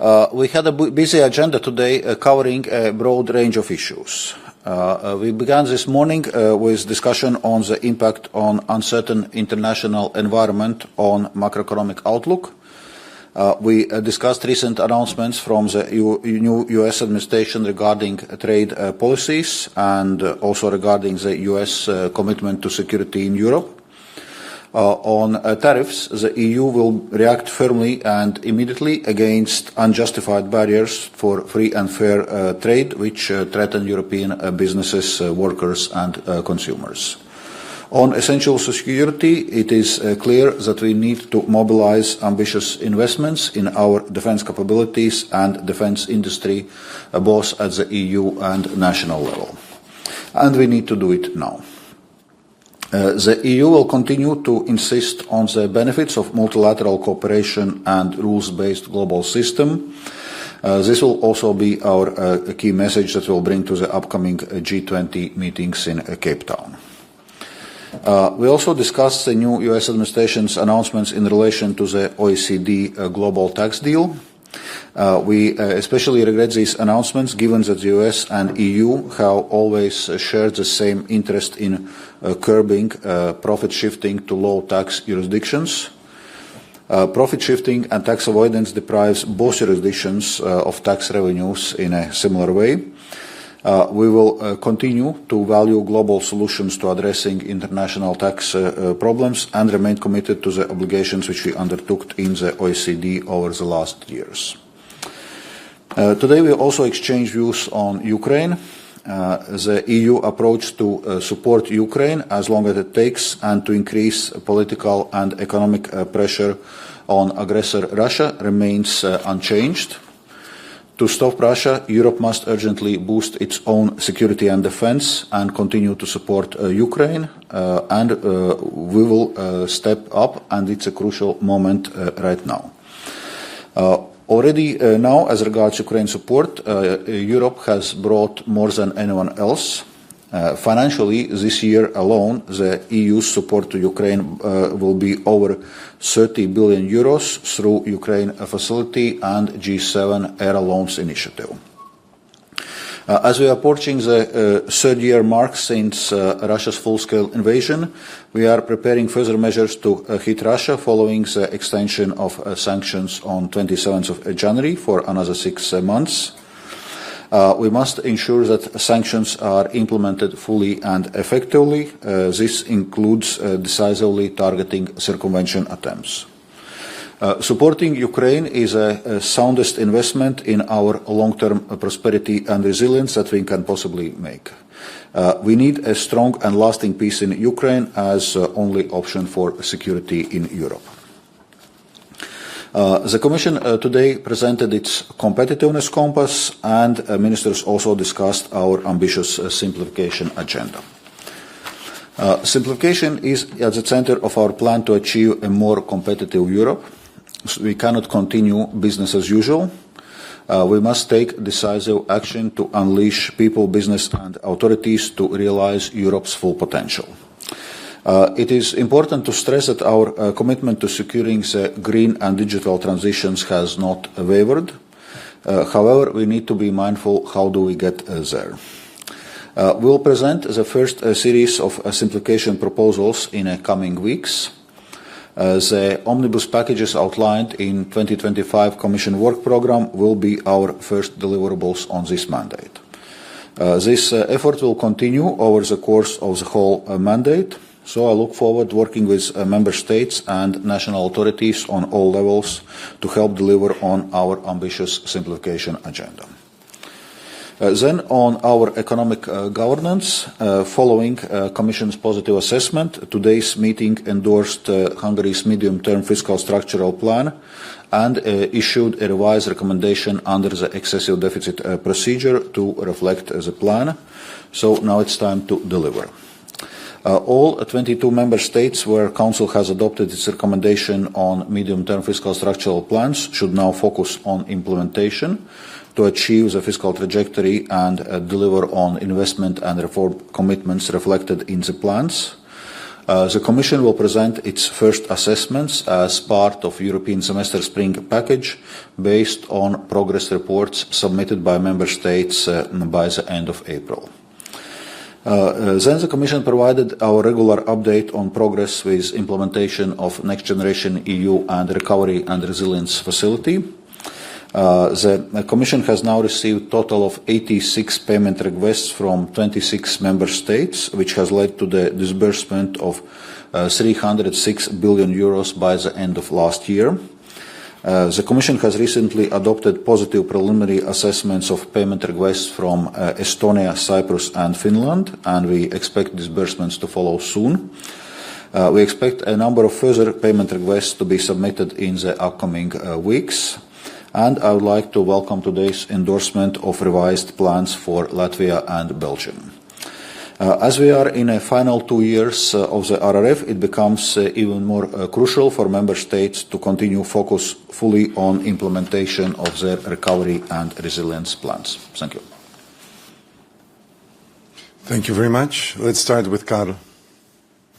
We had a busy agenda today covering a broad range of issues. We began this morning with discussion on the impact on uncertain international environment on macroeconomic outlook. We discussed recent announcements from the new U.S. administration regarding trade policies and also regarding the U.S. commitment to security in Europe. On tariffs, the EU will react firmly and immediately against unjustified barriers for free and fair trade, which threaten European businesses, workers and consumers. On essential security, it is clear that we need to mobilize ambitious investments in our defense capabilities and defense industry, both at the EU and national level. And we need to do it now. The EU will continue to insist on the benefits of multilateral cooperation and rules-based global system. This will also be our key message that we'll bring to the upcoming G20 meetings in Cape Town. We also discussed the new US administration's announcements in relation to the OECD global tax deal. We especially regret these announcements given that the US and EU have always shared the same interest in curbing profit shifting to low tax jurisdictions. Profit shifting and tax avoidance deprives both jurisdictions of tax revenues in a similar way. We will continue to value global solutions to addressing international tax problems and remain committed to the obligations which we undertook in the OECD over the last years. Today we also exchanged views on Ukraine. The EU approach to support Ukraine as long as it takes and to increase political and economic pressure on aggressor Russia remains unchanged. To stop Russia, Europe must urgently boost its own security and defense and continue to support Ukraine, and we will step up, and it's a crucial moment right now. Already now, as regards Ukraine support, Europe has brought more than anyone else. Financially, this year alone, the EU's support to Ukraine will be over 30 billion euros through Ukraine Facility and G7 Era Loans Initiative. As we are approaching the third year mark since Russia's full-scale invasion, we are preparing further measures to hit Russia following the extension of sanctions on 27th of January for another 6 months. We must ensure that sanctions are implemented fully and effectively. This includes decisively targeting circumvention attempts. Supporting Ukraine is a soundest investment in our long-term prosperity and resilience that we can possibly make. We need a strong and lasting peace in Ukraine as the only option for security in Europe. The Commission today presented its competitiveness compass, and ministers also discussed our ambitious simplification agenda. Simplification is at the center of our plan to achieve a more competitive Europe. We cannot continue business as usual. We must take decisive action to unleash people, business and authorities to realize Europe's full potential. It is important to stress that our commitment to securing the green and digital transitions has not wavered. However, we need to be mindful how do we get there. We will present the first series of simplification proposals in the coming weeks. The omnibus packages outlined in 2025 Commission work programme will be our first deliverables on this mandate. This effort will continue over the course of the whole mandate, so I look forward to working with Member States and national authorities on all levels to help deliver on our ambitious simplification agenda. Then on our economic governance, following Commission's positive assessment, today's meeting endorsed Hungary's medium-term fiscal structural plan and issued a revised recommendation under the excessive deficit procedure to reflect the plan. So now it's time to deliver. All 22 member states where Council has adopted its recommendation on medium-term fiscal structural plans should now focus on implementation to achieve the fiscal trajectory and deliver on investment and reform commitments reflected in the plans. The Commission will present its first assessments as part of European Semester Spring package based on progress reports submitted by Member States by the end of April. Then the Commission provided our regular update on progress with implementation of Next Generation EU and Recovery and Resilience Facility. The Commission has now received a total of 86 payment requests from 26 Member States, which has led to the disbursement of 306 billion euros by the end of last year. The Commission has recently adopted positive preliminary assessments of payment requests from Estonia, Cyprus and Finland, and we expect disbursements to follow soon. We expect a number of further payment requests to be submitted in the upcoming weeks. And I would like to welcome today's endorsement of revised plans for Latvia and Belgium. As we are in the final 2 years of the RRF, it becomes even more crucial for Member States to continue focus fully on implementation of their recovery and resilience plans. Thank you. Thank you very much. Let's start with Carl.